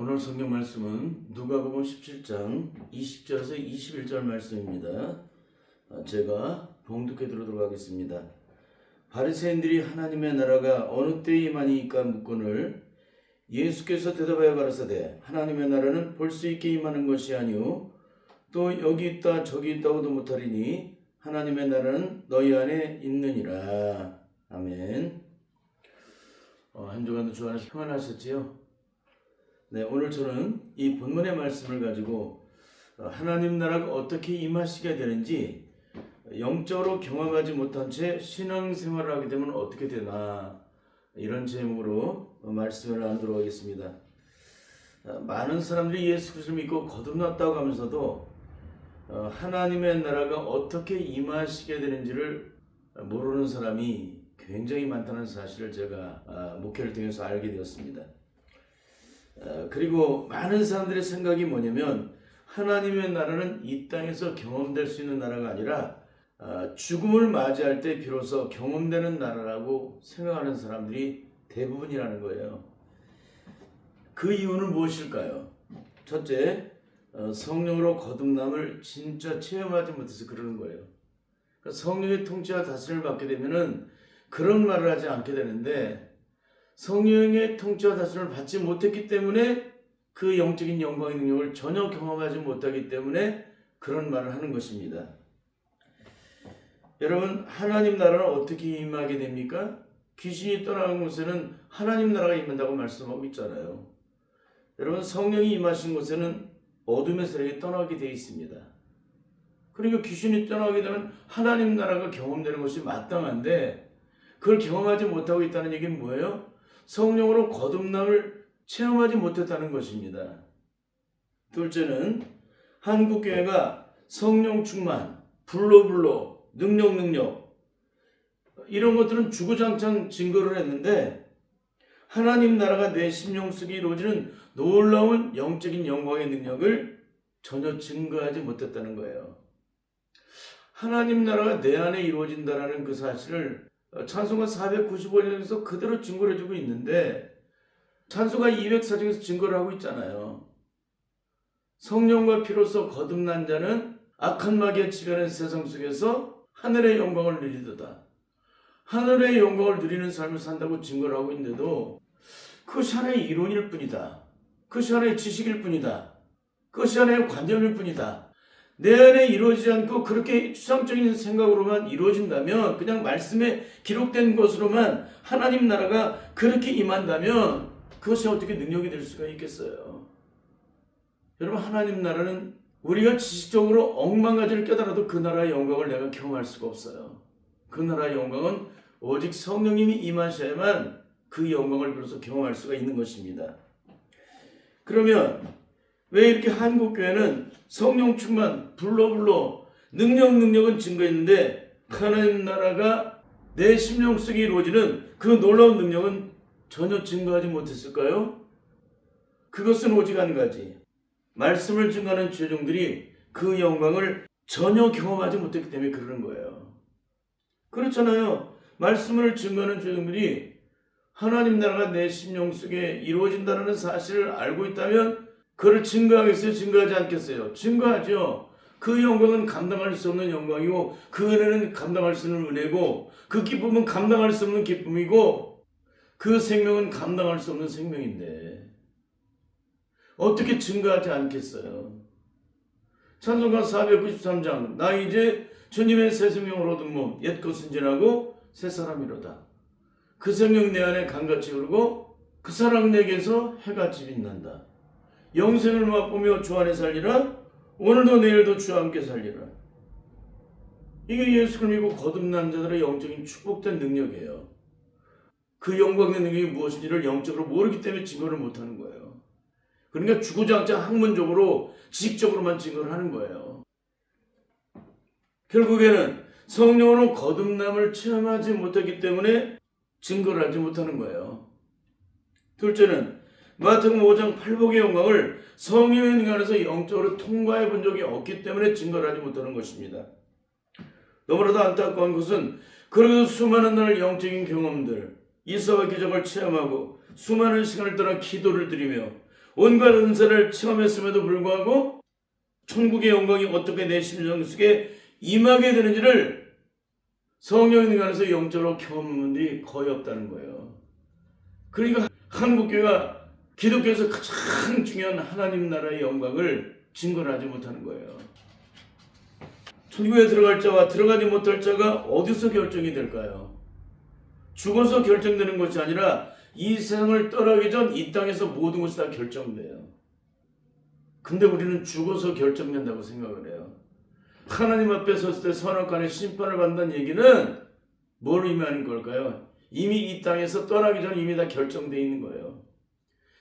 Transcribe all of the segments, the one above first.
오늘 성경 말씀은 누가복음 17장 20절에서 21절 말씀입니다. 제가 봉독해 드리도록 하겠습니다. 바리새인들이 하나님의 나라가 어느 때에 임하니까 묻거늘 예수께서 대답하여 가라사대 하나님의 나라는 볼 수 있게 임하는 것이 아니요 또 여기 있다 저기 있다고도 못하리니 하나님의 나라는 너희 안에 있느니라. 아멘. 한 주간도 주 안에서 평안하셨지요? 네, 오늘 저는 이 본문의 말씀을 가지고 하나님 나라가 어떻게 임하시게 되는지 영적으로 경험하지 못한 채 신앙생활을 하게 되면 어떻게 되나 이런 제목으로 말씀을 나누도록 하겠습니다. 많은 사람들이 예수 그리스도를 믿고 거듭났다고 하면서도 하나님의 나라가 어떻게 임하시게 되는지를 모르는 사람이 굉장히 많다는 사실을 제가 목회를 통해서 알게 되었습니다. 그리고 많은 사람들의 생각이 뭐냐면 하나님의 나라는 이 땅에서 경험될 수 있는 나라가 아니라 죽음을 맞이할 때 비로소 경험되는 나라라고 생각하는 사람들이 대부분이라는 거예요. 그 이유는 무엇일까요? 첫째, 성령으로 거듭남을 진짜 체험하지 못해서 그러는 거예요. 그러니까 성령의 통치와 다스림을 받게 되면은 그런 말을 하지 않게 되는데 성령의 통치와 다스림을 받지 못했기 때문에 그 영적인 영광의 능력을 전혀 경험하지 못하기 때문에 그런 말을 하는 것입니다. 여러분, 하나님 나라는 어떻게 임하게 됩니까? 귀신이 떠나간 곳에는 하나님 나라가 임한다고 말씀하고 있잖아요. 여러분, 성령이 임하신 곳에는 어둠의 세력이 떠나게 되어 있습니다. 그러니까 귀신이 떠나게 되면 하나님 나라가 경험되는 것이 마땅한데 그걸 경험하지 못하고 있다는 얘기는 뭐예요? 성령으로 거듭남을 체험하지 못했다는 것입니다. 둘째는 한국교회가 성령 충만, 불로, 능력 이런 것들은 주구장창 증거를 했는데 하나님 나라가 내 심령 속에 이루어지는 놀라운 영적인 영광의 능력을 전혀 증거하지 못했다는 거예요. 하나님 나라가 내 안에 이루어진다는 그 사실을 찬송가 495장에서 그대로 증거를 해주고 있는데 찬송가 204장에서 증거를 하고 있잖아요. 성령과 피로써 거듭난 자는 악한 마귀의 지배하는 세상 속에서 하늘의 영광을 누리도다. 하늘의 영광을 누리는 삶을 산다고 증거를 하고 있는데도 그것이 하나의 이론일 뿐이다. 그것이 하나의 지식일 뿐이다. 그것이 하나의 관념일 뿐이다. 내 안에 이루어지지 않고 그렇게 추상적인 생각으로만 이루어진다면 그냥 말씀에 기록된 것으로만 하나님 나라가 그렇게 임한다면 그것이 어떻게 능력이 될 수가 있겠어요? 여러분, 하나님 나라는 우리가 지식적으로 억만가지를 깨달아도 그 나라의 영광을 내가 경험할 수가 없어요. 그 나라의 영광은 오직 성령님이 임하셔야만 그 영광을 비로소 경험할 수가 있는 것입니다. 그러면 왜 이렇게 한국교회는 성령 충만, 불로 능력은 증거했는데 하나님 나라가 내 심령 속에 이루어지는 그 놀라운 능력은 전혀 증거하지 못했을까요? 그것은 오직 한 가지. 말씀을 증거하는 죄종들이 그 영광을 전혀 경험하지 못했기 때문에 그러는 거예요. 그렇잖아요. 말씀을 증거하는 죄종들이 하나님 나라가 내 심령 속에 이루어진다는 사실을 알고 있다면 그를 증거하겠어요? 증거하지 않겠어요? 증거하죠. 그 영광은 감당할 수 없는 영광이고 그 은혜는 감당할 수 없는 은혜고 그 기쁨은 감당할 수 없는 기쁨이고 그 생명은 감당할 수 없는 생명인데 어떻게 증거하지 않겠어요? 찬송가 493장 나 이제 주님의 새 생명을 얻은 몸 옛 것은 지나고 새 사람이로다. 그 생명 내 안에 강같이 흐르고 그 사랑 내게서 해같이 빛난다. 영생을 맛보며 주 안에 살리라. 오늘도 내일도 주와 함께 살리라. 이게 예수를 믿고 거듭난 자들의 영적인 축복된 능력이에요. 그 영광의 능력이 무엇인지를 영적으로 모르기 때문에 증거를 못하는 거예요. 그러니까 주구장창 학문적으로 지식적으로만 증거를 하는 거예요. 결국에는 성령으로 거듭남을 체험하지 못했기 때문에 증거를 하지 못하는 거예요. 둘째는 마태복음 5장 팔복의 영광을 성령의 능력 안에서 영적으로 통과해 본 적이 없기 때문에 증거를 하지 못하는 것입니다. 너무나도 안타까운 것은 그래도 수많은 날 영적인 경험들, 이사와 기적을 체험하고 수많은 시간을 떠나 기도를 드리며 온갖 은사를 체험했음에도 불구하고 천국의 영광이 어떻게 내 심령 속에 임하게 되는지를 성령님 안에서 영적으로 경험한 분들이 거의 없다는 거예요. 그러니까 한국교회가 기독교에서 가장 중요한 하나님 나라의 영광을 증거하지 못하는 거예요. 천국에 들어갈 자와 들어가지 못할 자가 어디서 결정이 될까요? 죽어서 결정되는 것이 아니라 이 세상을 떠나기 전 이 땅에서 모든 것이 다 결정돼요. 근데 우리는 죽어서 결정된다고 생각을 해요. 하나님 앞에 섰을 때 선악간의 심판을 받는다는 얘기는 뭘 의미하는 걸까요? 이미 이 땅에서 떠나기 전 이미 다 결정되어 있는 거예요.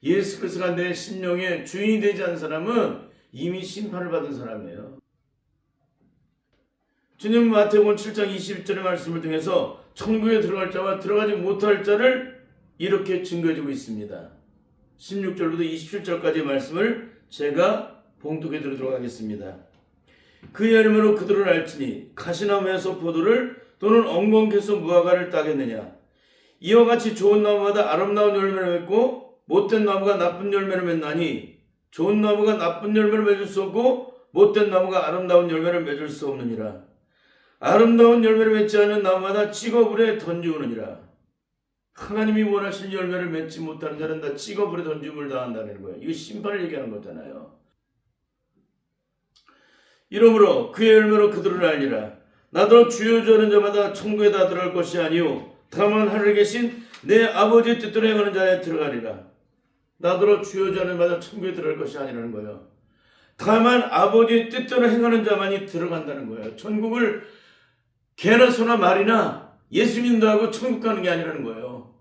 예수 그리스도가 내 심령의 주인이 되지 않은 사람은 이미 심판을 받은 사람이에요. 주님 마태복음 7장 21절의 말씀을 통해서 천국에 들어갈 자와 들어가지 못할 자를 이렇게 증거해주고 있습니다. 16절부터 27절까지의 말씀을 제가 봉독해 드리도록 하겠습니다. 그의 이름으로 그들을 알지니 가시나무에서 포도를 또는 엉겅퀴에서 무화과를 따겠느냐. 이와 같이 좋은 나무마다 아름다운 열매를 맺고 못된 나무가 나쁜 열매를 맺나니 좋은 나무가 나쁜 열매를 맺을 수 없고 못된 나무가 아름다운 열매를 맺을 수 없느니라. 아름다운 열매를 맺지 않는 나무마다 찍어불에 던지우느니라. 하나님이 원하시는 열매를 맺지 못하는 자는 다 찍어불에 던짐을 당한다는 거예요. 이거 심판을 얘기하는 거잖아요. 이러므로 그의 열매로 그들을 알리라. 나더러 주여 주여 하는 자마다 천국에 다 들어갈 것이 아니요 다만 하늘에 계신 내 아버지의 뜻대로 행하는 자에 들어가리라. 나더러 주여 주여 하는 자마다 천국에 들어갈 것이 아니라는 거예요. 다만 아버지의 뜻대로 행하는 자만이 들어간다는 거예요. 천국을 개나 소나 말이나 예수 믿는다고 천국 가는 게 아니라는 거예요.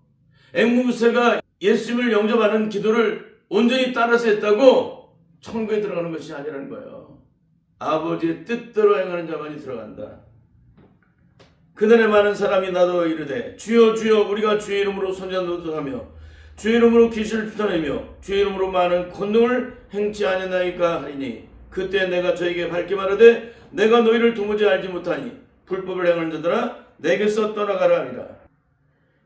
앵무새가 예수님을 영접하는 기도를 온전히 따라서 했다고 천국에 들어가는 것이 아니라는 거예요. 아버지의 뜻대로 행하는 자만이 들어간다. 그날에 많은 사람이 나도 이르되 주여 주여 우리가 주의 이름으로 선지자노릇하며 주의 이름으로 귀신을 쫓아내며 주의 이름으로 많은 권능을 행치 아니하나이까 하리니 그때 내가 저에게 밝게 말하되 내가 너희를 도무지 알지 못하니 불법을 행하는 자들아 내게서 떠나가라 하리라.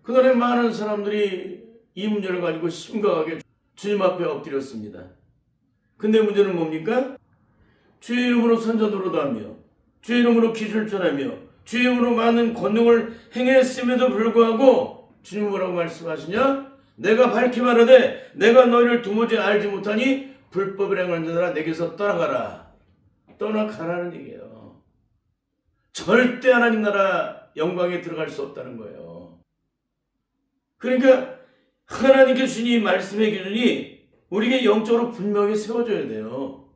그날에 많은 사람들이 이 문제를 가지고 심각하게 주님 앞에 엎드렸습니다. 근데 문제는 뭡니까? 주의 이름으로 선지자노릇하며 주의 이름으로 귀신을 쫓아내며 주의 이름으로 많은 권능을 행했음에도 불구하고 주님 뭐라고 말씀하시냐? 내가 밝히 말하되 내가 너희를 도무지 알지 못하니 불법을 행하는 자들아 내게서 떠나가라. 떠나가라는 얘기예요. 절대 하나님 나라 영광에 들어갈 수 없다는 거예요. 그러니까 하나님께 주신 이 말씀의 기준이 우리에게 영적으로 분명히 세워져야 돼요.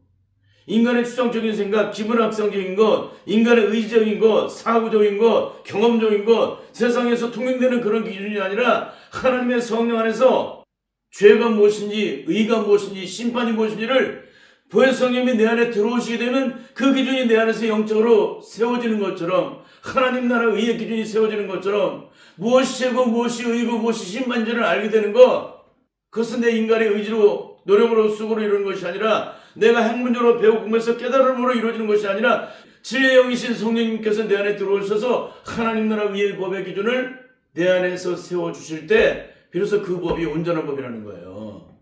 인간의 추상적인 생각, 기분학성적인 것, 인간의 의지적인 것, 사고적인 것, 경험적인 것, 세상에서 통용되는 그런 기준이 아니라 하나님의 성령 안에서 죄가 무엇인지, 의가 무엇인지, 심판이 무엇인지를 보혜 성령이 내 안에 들어오시게 되면 그 기준이 내 안에서 영적으로 세워지는 것처럼 하나님 나라 의의 기준이 세워지는 것처럼 무엇이 죄고 무엇이 의고 무엇이 심판인지를 알게 되는 것, 그것은 내 인간의 의지로 노력으로 수고로 이루는 것이 아니라 내가 학문적으로 배우고 공부해서 깨달음으로 이루어지는 것이 아니라 진리의 영이신 성령님께서 내 안에 들어오셔서 하나님 나라 의의 법의 기준을 내 안에서 세워주실 때 비로소 그 법이 온전한 법이라는 거예요.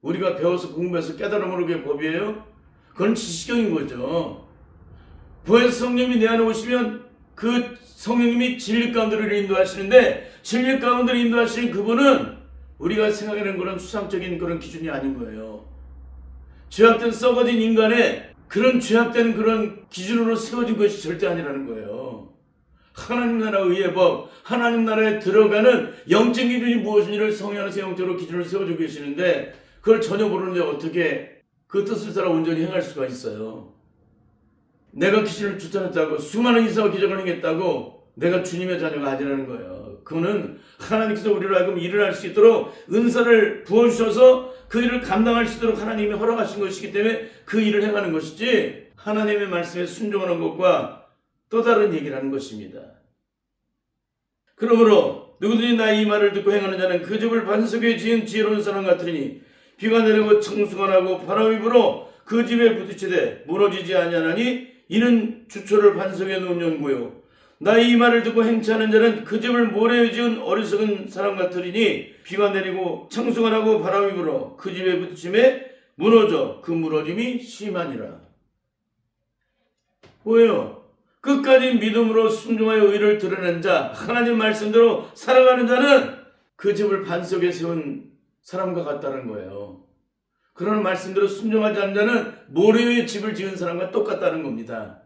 우리가 배워서 공부해서 깨달음으로 그게 법이에요? 그건 지식적인 거죠. 보혜사 성령님이 내 안에 오시면 그 성령님이 진리 가운데를 인도하시는데 진리 가운데를 인도하시는 그분은 우리가 생각하는 그런 수상적인 그런 기준이 아닌 거예요. 죄악된 썩어진 인간의 그런 죄악된 그런 기준으로 세워진 것이 절대 아니라는 거예요. 하나님 나라 의의 법, 하나님 나라에 들어가는 영적 기준이 무엇인지를 성령 안에서 영적으로 기준을 세워주고 계시는데 그걸 전혀 모르는데 어떻게 그 뜻을 따라 온전히 행할 수가 있어요. 내가 기준을 추천했다고 수많은 이사와 기적을 행했다고 내가 주님의 자녀가 아니라는 거예요. 그거는 하나님께서 우리로 하여금 일을 할 수 있도록 은사를 부어주셔서 그 일을 감당할 수 있도록 하나님이 허락하신 것이기 때문에 그 일을 행하는 것이지 하나님의 말씀에 순종하는 것과 또 다른 얘기라는 것입니다. 그러므로 누구든지 나의 이 말을 듣고 행하는 자는 그 집을 반석에 지은 지혜로운 사람 같으니 비가 내리고 청수가 나고 바람이 불어 그 집에 부딪히되 무너지지 아니하나니 이는 주초를 반석에 놓은 연고요 나의 이 말을 듣고 행치 않은 자는 그 집을 모래에 지은 어리석은 사람 같으리니 비가 내리고 창수가 나고 바람이 불어 그 집에 부딪힘에 무너져 그 무너짐이 심하니라. 뭐예요? 끝까지 믿음으로 순종하여 의를 드러낸 자, 하나님 말씀대로 살아가는 자는 그 집을 반석에 세운 사람과 같다는 거예요. 그러나 말씀대로 순종하지 않는 자는 모래 위에 집을 지은 사람과 똑같다는 겁니다.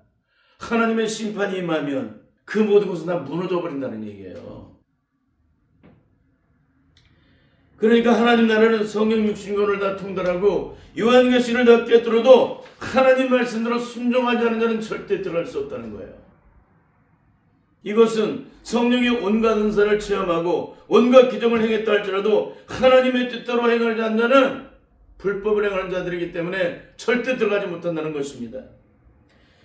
하나님의 심판이 임하면 그 모든 것은 다 무너져 버린다는 얘기예요. 그러니까 하나님 나라는 성령 육신권을 다 통달하고 요한계시를 다 꿰뚫어도 하나님 말씀대로 순종하지 않는 자는 절대 들어갈 수 없다는 거예요. 이것은 성령이 온갖 은사를 체험하고 온갖 기적을 행했다 할지라도 하나님의 뜻대로 행하지 않는 자는 불법을 행하는 자들이기 때문에 절대 들어가지 못한다는 것입니다.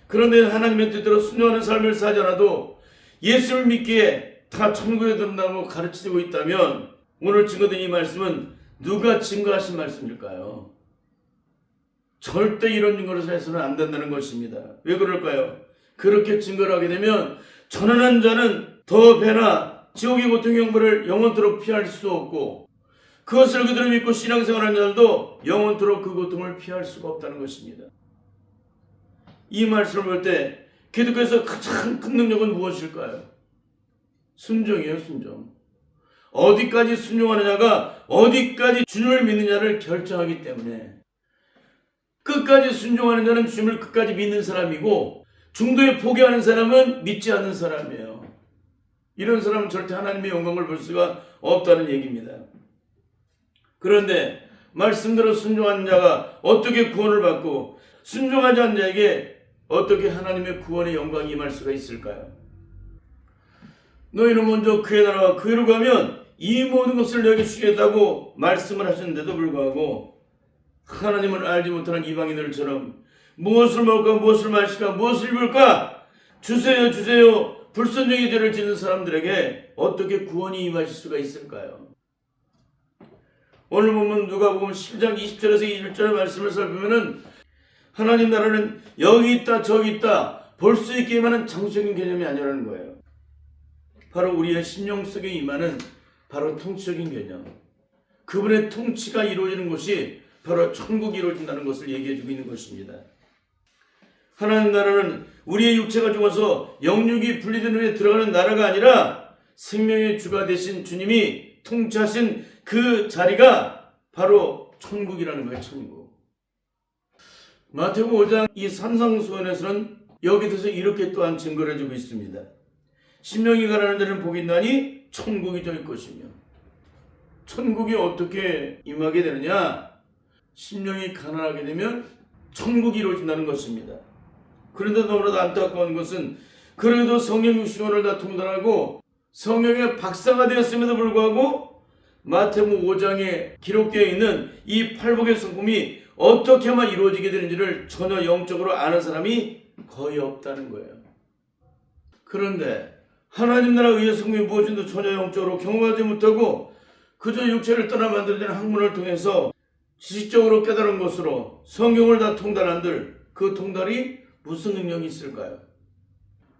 그런데 하나님의 뜻대로 순종하는 삶을 사지 않아도 예수를 믿기에 다 천국에 든다고 가르치고 있다면 오늘 증거된 이 말씀은 누가 증거하신 말씀일까요? 절대 이런 증거를 해서는 안 된다는 것입니다. 왜 그럴까요? 그렇게 증거를 하게 되면 전하는 자는 더 배나 지옥의 고통의 형벌을 영원토록 피할 수 없고 그것을 그대로 믿고 신앙생활하는 자들도 영원토록 그 고통을 피할 수가 없다는 것입니다. 이 말씀을 볼 때 기독교에서 가장 큰 능력은 무엇일까요? 순종이에요. 순종. 어디까지 순종하느냐가 어디까지 주님을 믿느냐를 결정하기 때문에 끝까지 순종하는 자는 주님을 끝까지 믿는 사람이고 중도에 포기하는 사람은 믿지 않는 사람이에요. 이런 사람은 절대 하나님의 영광을 볼 수가 없다는 얘기입니다. 그런데 말씀대로 순종하는 자가 어떻게 구원을 받고 순종하지 않는 자에게 어떻게 하나님의 구원의 영광이 임할 수가 있을까요? 너희는 먼저 그의 나라와 그 의로 가면 이 모든 것을 너에게 주겠다고 말씀을 하셨는데도 불구하고 하나님을 알지 못하는 이방인들처럼 무엇을 먹을까 무엇을 마실까 무엇을 입을까 주세요 주세요 불순종의 죄를 짓는 사람들에게 어떻게 구원이 임하실 수가 있을까요? 오늘 보면 누가복음 10장 20절에서 21절의 말씀을 살피면은 하나님 나라는 여기 있다 저기 있다 볼 수 있게 임하는 장소적인 개념이 아니라는 거예요. 바로 우리의 심령 속에 임하는 바로 통치적인 개념. 그분의 통치가 이루어지는 곳이 바로 천국이 이루어진다는 것을 얘기해주고 있는 것입니다. 하나님 나라는 우리의 육체가 죽어서 영육이 분리된 후에 들어가는 나라가 아니라 생명의 주가 되신 주님이 통치하신 그 자리가 바로 천국이라는 거예요. 천국. 마태복음 5장 이 산상수훈에서는 여기 대해서 이렇게 또한 증거를 해주고 있습니다. 심령이 가난한 자는 복이 있나니 천국이 저희 것이며 천국이 어떻게 임하게 되느냐? 심령이 가난하게 되면 천국이 이루어진다는 것입니다. 그런데 너무나도 안타까운 것은 그래도 성령 육신원을 다 통달하고 성령의 박사가 되었음에도 불구하고 마태복음 5장에 기록되어 있는 이 팔복의 성품이 어떻게 하면 이루어지게 되는지를 전혀 영적으로 아는 사람이 거의 없다는 거예요. 그런데 하나님 나라 의의 성품이 무엇인지 전혀 영적으로 경험하지 못하고 그저 육체를 떠나 만들어진 학문을 통해서 지식적으로 깨달은 것으로 성경을 다 통달한들 그 통달이 무슨 능력이 있을까요?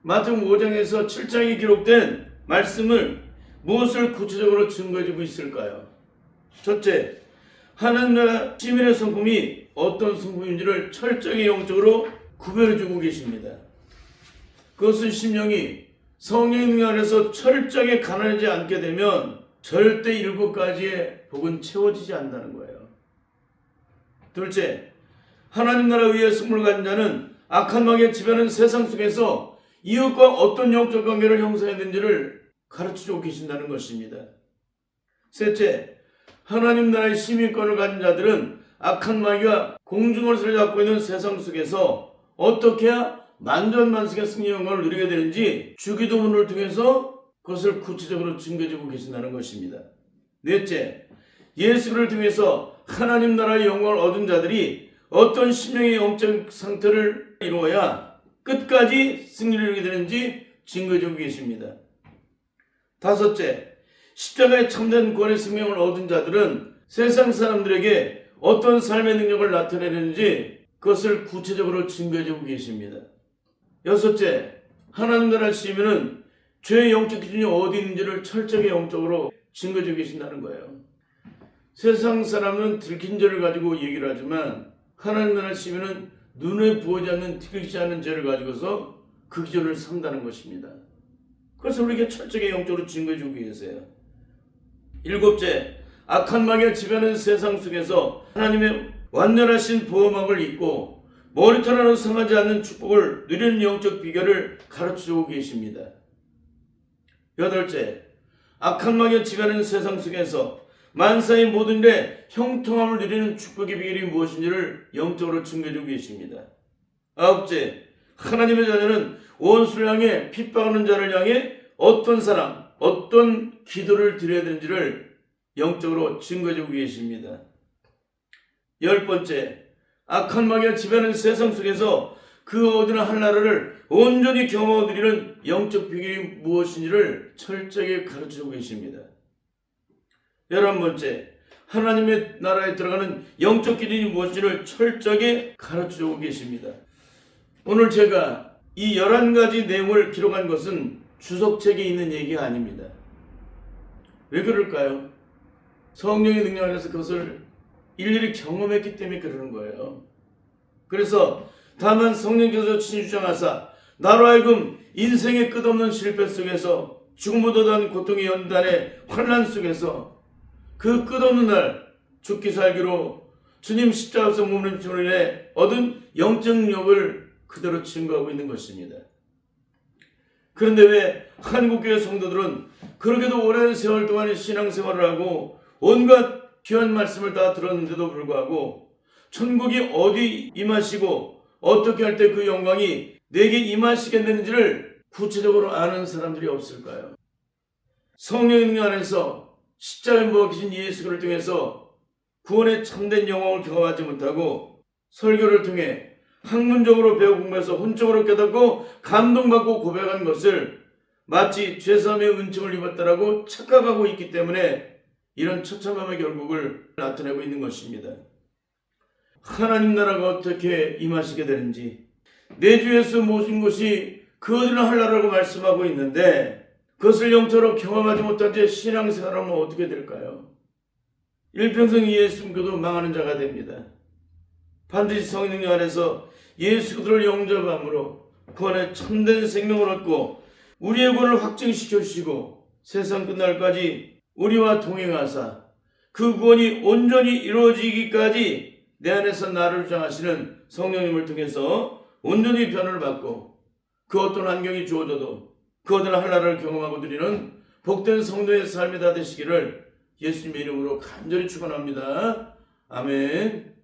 마태복음 5장에서 7장에 기록된 말씀을 무엇을 구체적으로 증거해주고 있을까요? 첫째, 하나님 나라 시민의 성품이 어떤 성품인지를 철저히 영적으로 구별해주고 계십니다. 그것은 심령이 성령의 능력 안에서 철저하게 가난하지 않게 되면 절대 7가지의 복은 채워지지 않는다는 거예요. 둘째, 하나님 나라 의의 승물을 가진 자는 악한 마귀에 지배하는 세상 속에서 이웃과 어떤 영적 관계를 형성해야 되는지를 가르쳐주고 계신다는 것입니다. 셋째, 하나님 나라의 시민권을 가진 자들은 악한 마귀가 공중월세를 잡고 있는 세상 속에서 어떻게 해야 만전만승의 승리 영광을 누리게 되는지 주기도문을 통해서 그것을 구체적으로 증거해주고 계신다는 것입니다. 넷째, 예수를 통해서 하나님 나라의 영광을 얻은 자들이 어떤 심령의 영적 상태를 이루어야 끝까지 승리를 이루게 되는지 증거해주고 계십니다. 다섯째, 십자가의 참된 구원의 생명을 얻은 자들은 세상 사람들에게 어떤 삶의 능력을 나타내는지 그것을 구체적으로 증거해주고 계십니다. 여섯째, 하나님 나라 시민은 죄의 영적 기준이 어디 있는지를 철저하게 영적으로 증거해 계신다는 거예요. 세상 사람은 들킨 죄를 가지고 얘기를 하지만 하나님 나라 시민은 눈에 보이지 않는 들키지 않는 죄를 가지고서 그 기준을 삼다는 것입니다. 그래서 우리에게 철저하게 영적으로 증거해 주기 위해서요. 일곱째, 악한 마귀가 지배하는 세상 속에서 하나님의 완전하신 보호막을 입고 머리털 하나 상하지 않는 축복을 누리는 영적 비결을 가르쳐주고 계십니다. 여덟째, 악한 마귀가 지배하는 세상 속에서 만사의 모든 일에 형통함을 누리는 축복의 비결이 무엇인지를 영적으로 증거해주고 계십니다. 아홉째, 하나님의 자녀는 원수를 향해 핍박하는 자를 향해 어떤 사랑, 어떤 기도를 드려야 되는지를 영적으로 증거해주고 계십니다. 열 번째, 악한 마귀가 지배하는 세상 속에서 그 어디나 할 나라를 온전히 경험하고 드리는 영적 비결이 무엇인지를 철저하게 가르쳐주고 계십니다. 11번째, 하나님의 나라에 들어가는 영적 기준이 무엇인지를 철저하게 가르쳐주고 계십니다. 오늘 제가 이 11가지 내용을 기록한 것은 주석책에 있는 얘기가 아닙니다. 왜 그럴까요? 성령의 능력 안에서 그것을 일일이 경험했기 때문에 그러는 거예요. 그래서 다만 성령께서 친히 주장하사 나로 하여금 인생의 끝없는 실패 속에서 죽음보다 더한 고통의 연단의 환난 속에서 그 끝없는 날 죽기 살기로 주님 십자가에서 몸을 힘으로 인해 얻은 영적 능력을 그대로 증거하고 있는 것입니다. 그런데 왜 한국교회 성도들은 그렇게도 오랜 세월 동안 신앙생활을 하고 온갖 귀한 말씀을 다 들었는데도 불구하고 천국이 어디 임하시고 어떻게 할 때 그 영광이 내게 임하시겠는지를 구체적으로 아는 사람들이 없을까요? 성령의 능력 안에서 십자가에 못 박히신 예수를 통해서 구원의 참된 영광을 경험하지 못하고 설교를 통해 학문적으로 배워 공부해서 혼적으로 깨닫고 감동받고 고백한 것을 마치 죄사함의 은총을 입었다라고 착각하고 있기 때문에 이런 처참함의 결국을 나타내고 있는 것입니다. 하나님 나라가 어떻게 임하시게 되는지 내 주 예수 모신 것이 그 어디나 할 나라라고 말씀하고 있는데 그것을 영적으로 경험하지 못한 채 신앙생활하면 어떻게 될까요? 일평생 예수 믿고도 망하는 자가 됩니다. 반드시 성령 안에서 예수 그리스도를 영접함으로 그 안에 참된 생명을 얻고 우리의 구원을 확증시켜 주시고 세상 끝날까지 우리와 동행하사 그 구원이 온전히 이루어지기까지 내 안에서 나를 주장하시는 성령님을 통해서 온전히 변화를 받고 그 어떤 환경이 주어져도 그 어떤 한나라를 경험하고 드리는 복된 성도의 삶이 다 되시기를 예수님의 이름으로 간절히 축원합니다. 아멘.